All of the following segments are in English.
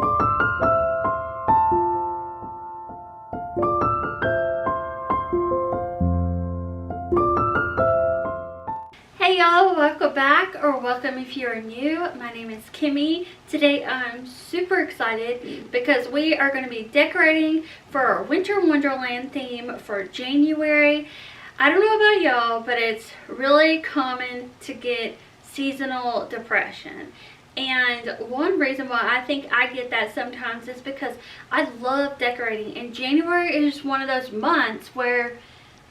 Hey y'all, welcome back, or welcome if you're new. My name is Kimmy. Today I'm super excited because we are going to be decorating for our Winter Wonderland theme for January. I don't know about y'all, but it's really common to get seasonal depression. And one reason why I think I get that sometimes is because I love decorating. And January is one of those months where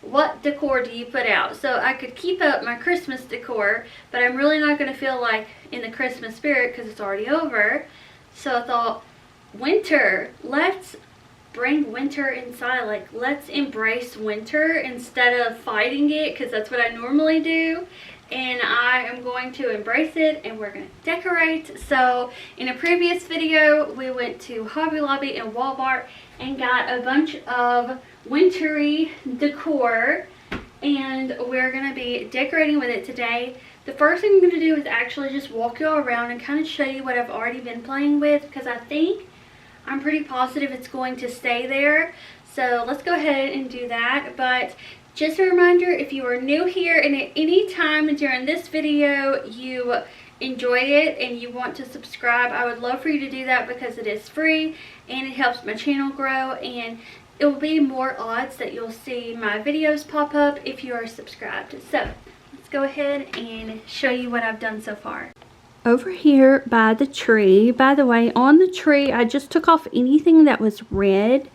what decor do you put out? So I could keep up my Christmas decor, but I'm really not going to feel like in the Christmas spirit because it's already over. So I thought, winter, let's bring winter inside. Like, let's embrace winter instead of fighting it, because that's what I normally do. And I am going to embrace it, and we're going to decorate. So in a previous video, we went to Hobby Lobby and Walmart and got a bunch of wintry decor, and we're going to be decorating with it today. The first thing I'm going to do is actually just walk you all around and kind of show you what I've already been playing with, because I'm pretty positive it's going to stay there. So let's go ahead and do that. But just a reminder, if you are new here and at any time during this video you enjoyed it and you want to subscribe, I would love for you to do that because it is free and it helps my channel grow, and it will be more odds that you'll see my videos pop up if you are subscribed. So let's go ahead and show you what I've done so far. Over here by the tree, by the way, on the tree I just took off anything that was red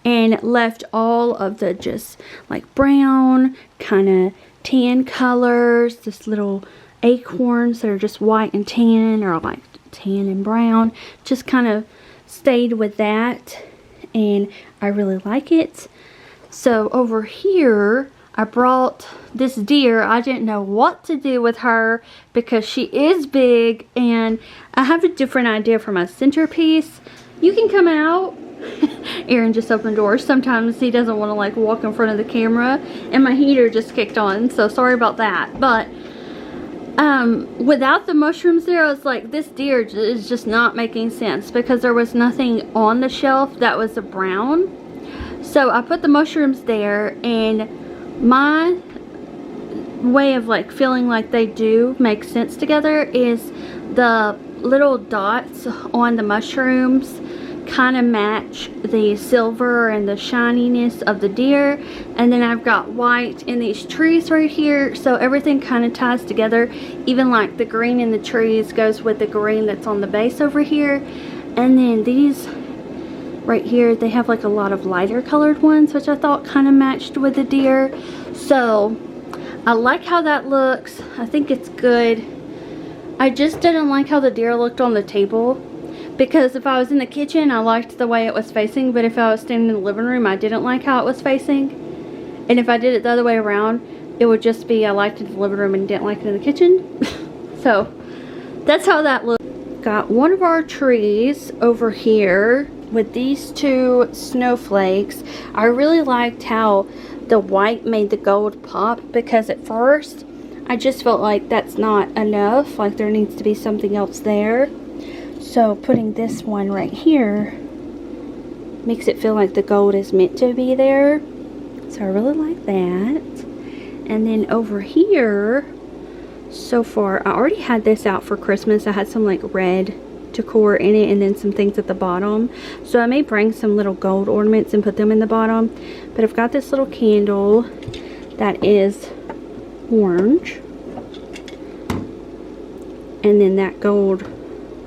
and left all of the just like brown, kind of tan colors, this little acorns that are just white and tan, or like tan and brown. Just kind of stayed with that, and I really like it. So over here I brought this deer. I didn't know what to do with her because she is big, and I have a different idea for my centerpiece. You can come out. Aaron just opened doors. Sometimes he doesn't want to like walk in front of the camera, and my heater just kicked on, so sorry about that. But without the mushrooms there, I was like, this deer is just not making sense because there was nothing on the shelf that was a brown. So I put the mushrooms there, and my way of like feeling like they do make sense together is the little dots on the mushrooms kind of match the silver and the shininess of the deer, and then I've got white in these trees right here, so everything kind of ties together. Even like the green in the trees goes with the green that's on the base over here, and then these right here, they have like a lot of lighter colored ones, which I thought kind of matched with the deer. So I like how that looks. I think it's good. I just didn't like how the deer looked on the table, because if I was in the kitchen, I liked the way it was facing, but if I was standing in the living room, I didn't like how it was facing. And if I did it the other way around, it would just be I liked it in the living room and didn't like it in the kitchen. So that's how that looks. Got one of our trees over here with these two snowflakes. I really liked how the white made the gold pop, because at first I just felt like that's not enough, like there needs to be something else there. So putting this one right here makes it feel like the gold is meant to be there. So I really like that. And then over here, so far, I already had this out for Christmas. I had some like red decor in it, and then some things at the bottom. So I may bring some little gold ornaments and put them in the bottom. But I've got this little candle that is orange. And then that gold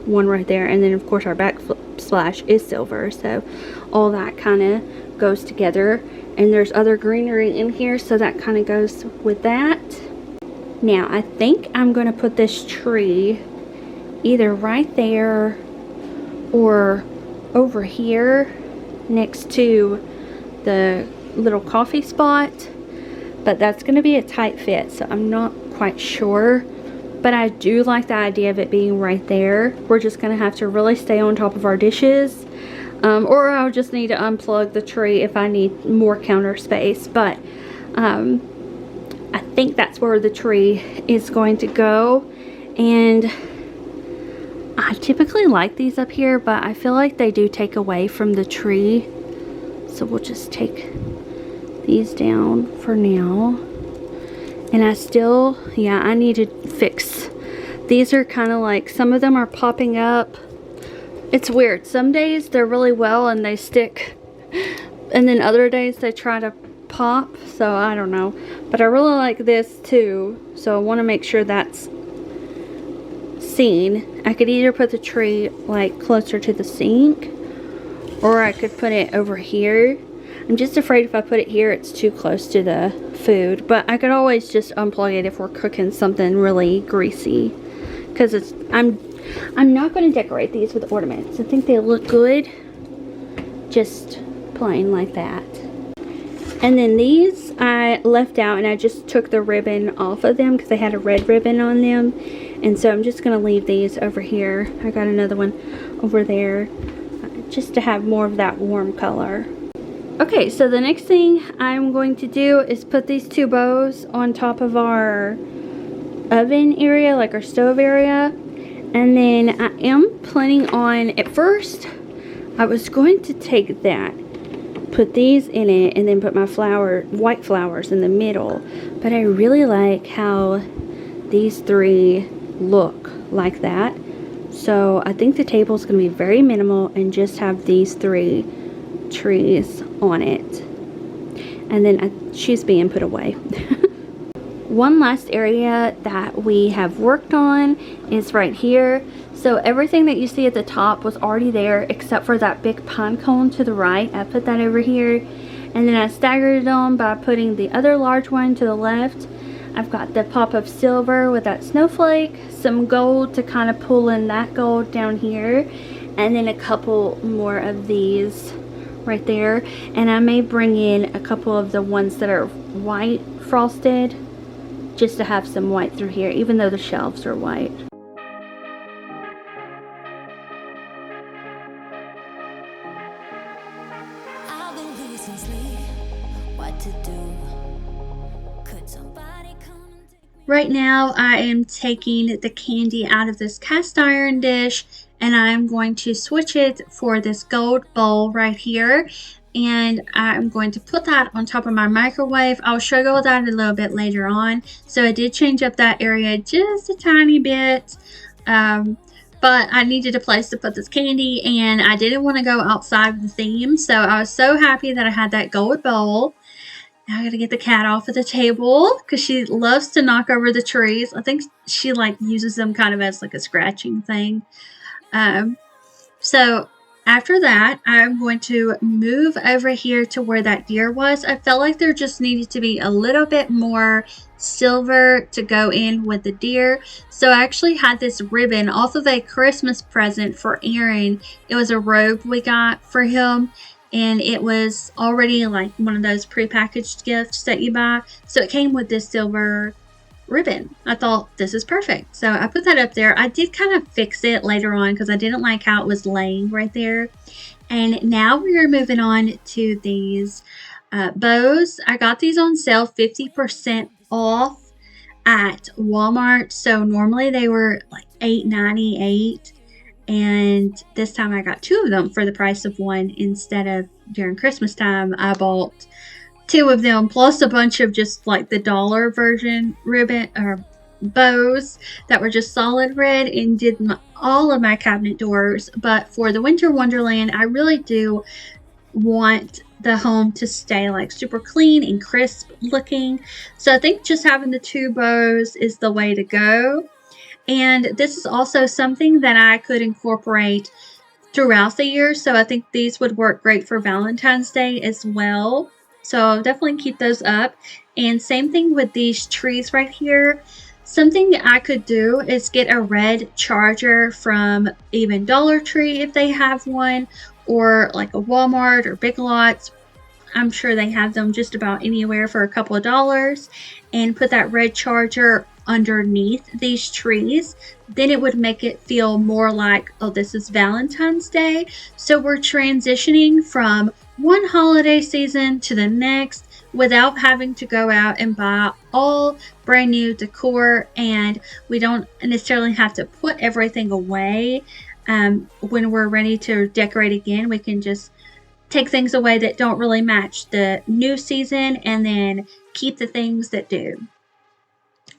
one right there, and then of course our backsplash is silver, so all that kind of goes together. And there's other greenery in here, so that kind of goes with that. Now I think I'm going to put this tree either right there or over here next to the little coffee spot, but that's going to be a tight fit, so I'm not quite sure. But I do like the idea of it being right there. We're just going to have to really stay on top of our dishes. Or I'll just need to unplug the tree if I need more counter space. But I think that's where the tree is going to go. And I typically like these up here, but I feel like they do take away from the tree. So we'll just take these down for now. And I need to fix. These are kind of like, some of them are popping up. It's weird. Some days they're really well and they stick. And then other days they try to pop. So I don't know. But I really like this too. So I want to make sure that's seen. I could either put the tree like closer to the sink, or I could put it over here. I'm just afraid if I put it here it's too close to the food, but I could always just unplug it if we're cooking something really greasy, because I'm not going to decorate these with ornaments. I think they look good just plain like that. And then these I left out, and I just took the ribbon off of them because they had a red ribbon on them. And so I'm just going to leave these over here. I got another one over there just to have more of that warm color. Okay, so the next thing I'm going to do is put these two bows on top of our oven area, like our stove area. And then I am planning on, at first, I was going to take that, put these in it, and then put my white flowers in the middle. But I really like how these three look like that. So I think the table is going to be very minimal and just have these three trees on it. And then she's being put away. One last area that we have worked on is right here. So everything that you see at the top was already there except for that big pine cone to the right. I put that over here, and then I staggered them by putting the other large one to the left. I've got the pop of silver with that snowflake, some gold to kind of pull in that gold down here, and then a couple more of these right there. And I may bring in a couple of the ones that are white frosted just to have some white through here, even though the shelves are white. I've been losing sleep, what to do? Could somebody come and take me? Right now I am taking the candy out of this cast iron dish, and I'm going to switch it for this gold bowl right here. And I'm going to put that on top of my microwave. I'll show you that a little bit later on. So I did change up that area just a tiny bit. But I needed a place to put this candy, and I didn't want to go outside of the theme. So I was so happy that I had that gold bowl. Now I gotta get the cat off of the table because she loves to knock over the trees. I think she like uses them kind of as like a scratching thing. So after that, I'm going to move over here to where that deer was. I felt like there just needed to be a little bit more silver to go in with the deer. So I actually had this ribbon off of a Christmas present for Aaron. It was a robe we got for him, and it was already like one of those prepackaged gifts that you buy. So it came with this silver ribbon. I thought this is perfect. So I put that up there. I did kind of fix it later on because I didn't like how it was laying right there. And now we are moving on to these bows. I got these on sale 50% off at Walmart. So normally they were like $8.98. And this time I got two of them for the price of one. Instead of during Christmas time, I bought two of them plus a bunch of just like the dollar version ribbon or bows that were just solid red, and did all of my cabinet doors. But for the Winter Wonderland, I really do want the home to stay like super clean and crisp looking. So I think just having the two bows is the way to go. And this is also something that I could incorporate throughout the year. So I think these would work great for Valentine's Day as well. So I'll definitely keep those up. And same thing with these trees right here. Something I could do is get a red charger from even Dollar Tree if they have one, or like a Walmart or Big Lots. I'm sure they have them just about anywhere for a couple of dollars, and put that red charger underneath these trees. Then it would make it feel more like, oh, this is Valentine's Day. So we're transitioning from one holiday season to the next, without having to go out and buy all brand new decor, and we don't necessarily have to put everything away. When we're ready to decorate again, we can just take things away that don't really match the new season and then keep the things that do.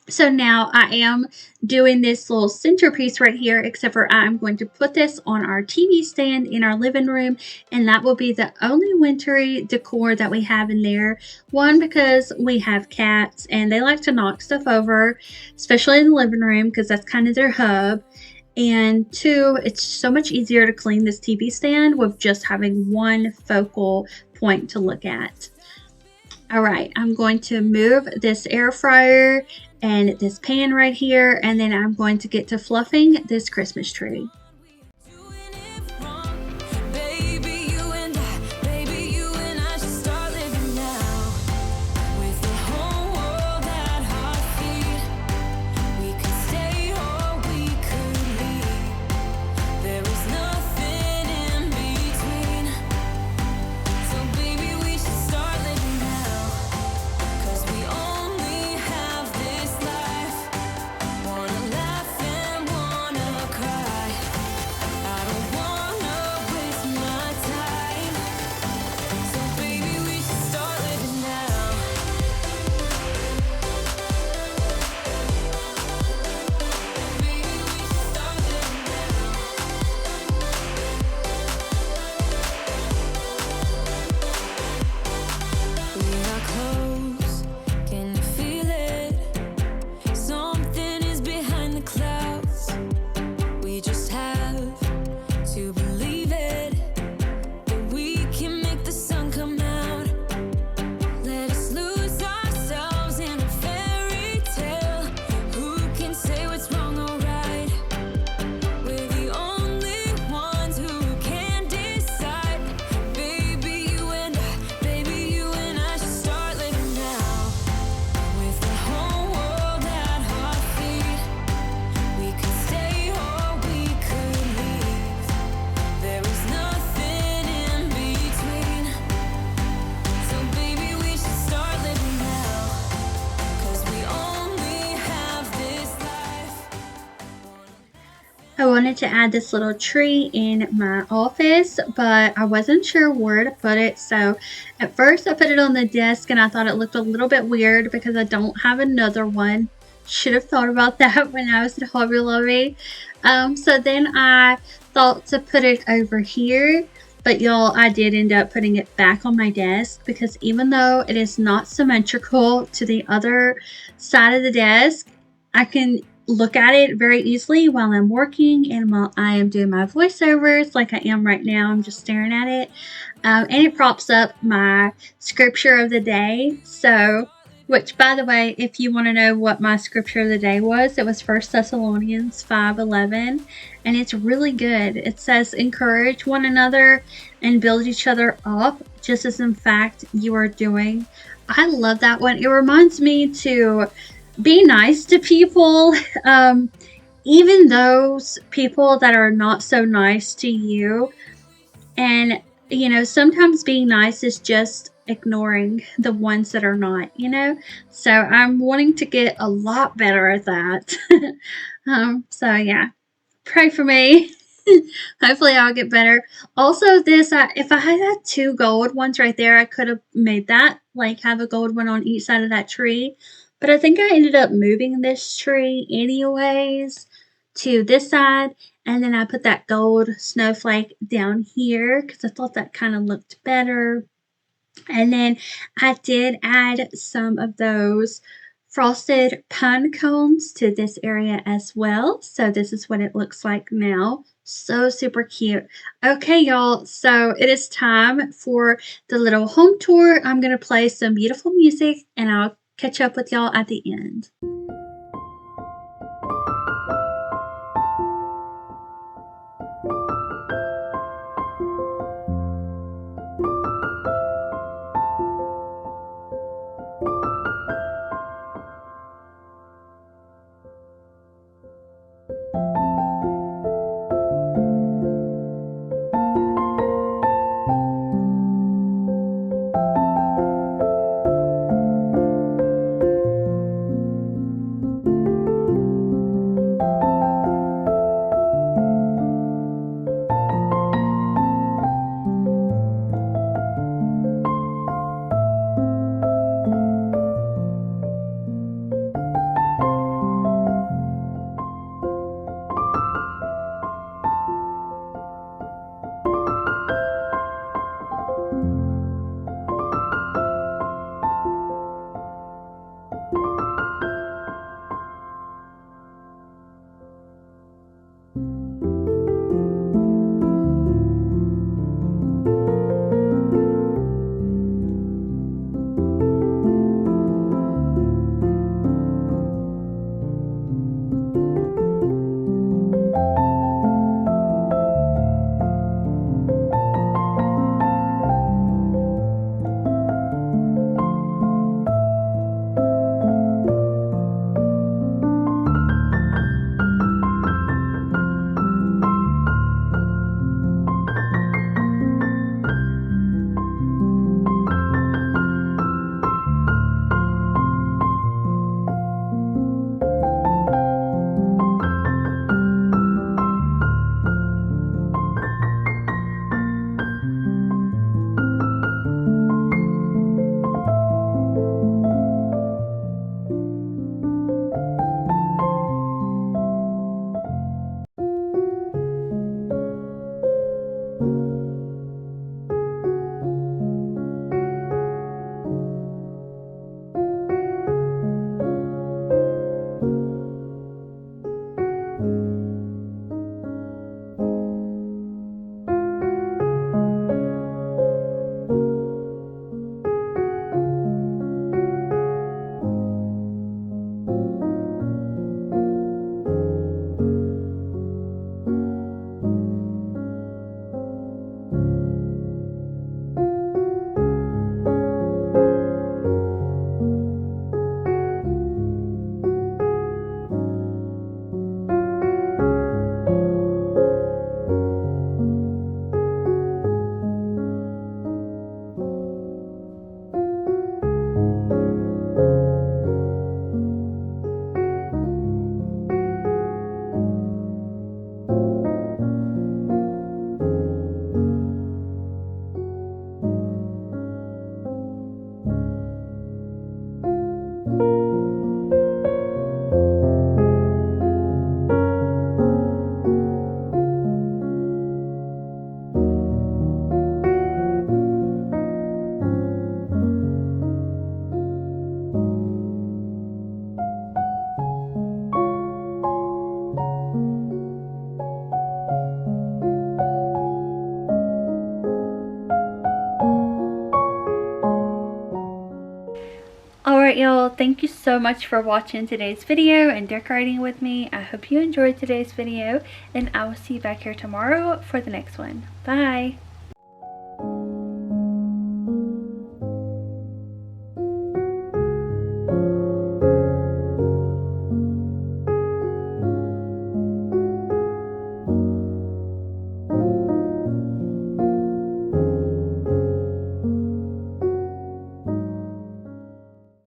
So now I am doing this little centerpiece right here, except for I'm going to put this on our TV stand in our living room, and that will be the only wintry decor that we have in there. One, because we have cats and they like to knock stuff over, especially in the living room because that's kind of their hub. And two, it's so much easier to clean this TV stand with just having one focal point to look at. All right, I'm going to move this air fryer and this pan right here, and then I'm going to get to fluffing this Christmas tree. I wanted to add this little tree in my office, but I wasn't sure where to put it. So at first I put it on the desk and I thought it looked a little bit weird because I don't have another one. Should have thought about that when I was at Hobby Lobby. So then I thought to put it over here, but y'all, I did end up putting it back on my desk because even though it is not symmetrical to the other side of the desk, I can look at it very easily while I'm working and while I am doing my voiceovers like I am right now. I'm just staring at it. And it props up my scripture of the day. So, which by the way, if you want to know what my scripture of the day was, it was 1 Thessalonians 5:11. And it's really good. It says, encourage one another and build each other up, just as in fact you are doing. I love that one. It reminds me to be nice to people, even those people that are not so nice to you. And, you know, sometimes being nice is just ignoring the ones that are not, you know. So I'm wanting to get a lot better at that. So yeah, pray for me. Hopefully I'll get better. Also, this, if I had 2 gold ones right there, I could have made that, like have a gold one on each side of that tree. But I think I ended up moving this tree anyways to this side. And then I put that gold snowflake down here because I thought that kind of looked better. And then I did add some of those frosted pine cones to this area as well. So this is what it looks like now. So super cute. Okay, y'all. So it is time for the little home tour. I'm going to play some beautiful music and I'll catch up with y'all at the end. Alright y'all, thank you so much for watching today's video and decorating with me. I hope you enjoyed today's video, and I will see you back here tomorrow for the next one. Bye!